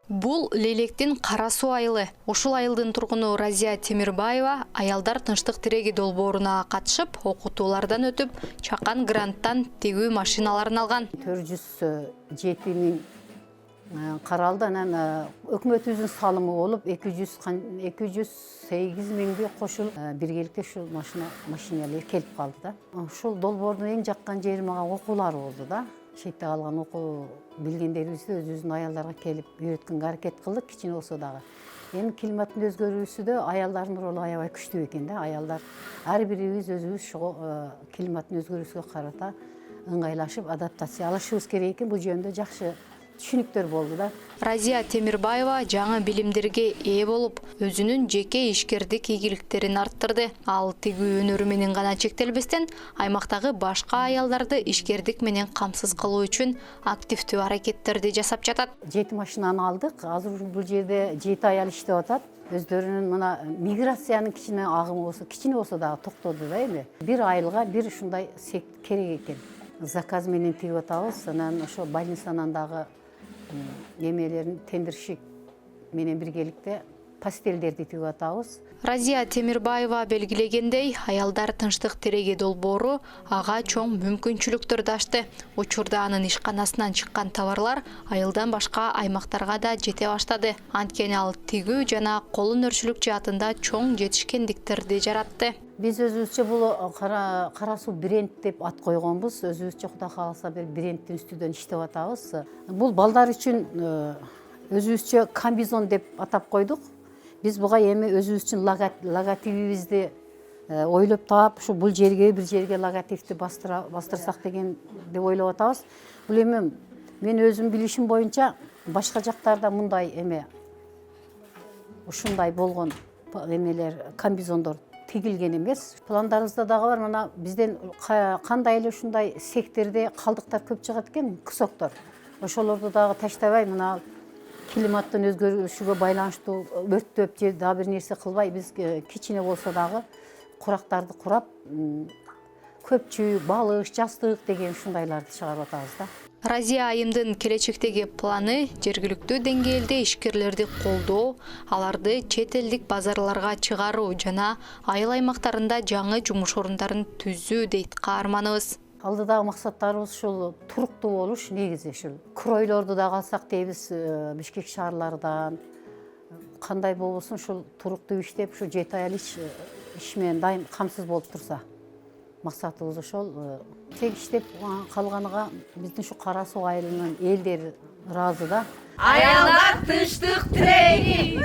Бул Лелектин Кара Суу айылы. Ушул айылдын тургуну Разия Темирбаева аялдар тынчтык тиреги долбооруна катышып, окутуулардан өтүп, чакан гранттан тигүү машиналарын алган. 407 миң каралды, анан өкмөтүбүздүн салымы болуп 208 миңге кошулуп биргеликте ушул машиналар келип калды да. Ушул долбоордун эң жаккан жери мага окуулар болду да. Шетте калган окуу билгендерибизди өзүбүздүн аялдарга келип үйрөткөнгө аракет кылдык, кичине болсо дагы. Эми климаттын өзгөрүүсүдө аялдардын ролу аябай күчтүү экен да. Аялдар ар бирибиз өзүбүз климаттын өзгөрүүсүгө карата ыңгайлашып, адаптациялашыбыз керек экен. Бул жөнүндө жакшы түшүнүктөр болду да. Разия Темирбаева жаңы билимдерге ээ болуп, өзүнүн жеке ишкердик ийгиликтерин арттырды. Ал тигүү өнөрү менен гана чектелбестен, аймактагы башка аялдарды ишкердик менен камсыз кылуу үчүн активдүү аракеттерди жасап жатат. 7 машинаны алдык. Азыр бул жерде 7 аял иштеп атат. Өздөрүнүн мына миграциянын кичине агымы болсо, кичине болсо дагы токтоду да эми. Бир айылга бир ушундай керек экен. Заказ менен тигип атабыз. Анан ошо больницанан дагы немелерин тендерщик менен биргеликте пастелдерди тигип атабыз. Разия Темирбаева белгилегендей, аялдар тынчтык тиреги долбоору ага чоң мүмкүнчүлүктөрдү ачты. Учурда анын ишканасынан чыккан товарлар айылдан башка аймактарга да жете баштады. Анткени ал тигүү жана кол өнөрчүлүк жаатында чоң жетишкендиктерди жаратты. Биз өзүбүзчө бул Кара Суу бренд деп ат койгонбуз. Өзүбүзчө Кудай кааласа бир брендтин үстүдөн иштеп атабыз. Бул балдар үчүн өзүбүзчө комбизон деп атап койдук. Биз буга эми өзүбүздүн логотипибизди ойлоп таап, ушу бул жерге бир жерге логотипти бастырсак деген деп ойлоп атабыз. Бул эми мен өзүм билишим боюнча башка жактарда мындай эме ушундай болгон эмелер комбизондор тигилген эмес. Пландарыбызда дагы бар, мына бизден кандай эле ушундай сектерде калдыктар көп чыгат экен, кусоктор. Ошолорду дагы таштабай, мына климаттын өзгөрүшүгө байланыштуу өрттөп же дагы бир нерсе кылбай, биз кичине болсо дагы курактарды курап, көпчүй, балык, жастык деген ушундайларды чыгарып атабыз да. Разия айымдын келечектеги планы жергиликтүү деңгээлде ишкерлерди колдоо, аларды чет элдик базарларга чыгаруу жана айыл аймактарында жаңы жумуш орундарын түзүү дейт каарманыбыз. Алдыдагы максаттарыбыз ушул туруктуу болуш, негизи ушул. Кройлорду да алсак дейбиз, Бишкек шаарлардан кандай болбосун ушул туруктуу иштеп, ушу 7 аял иш менен дайым камсыз болуп турса. Максатыбыз ошол. Тек иштеп калганыга биздин ушу Кара Суу айылынын элдери ыраазы да. Аялдар тынчтык тиреги!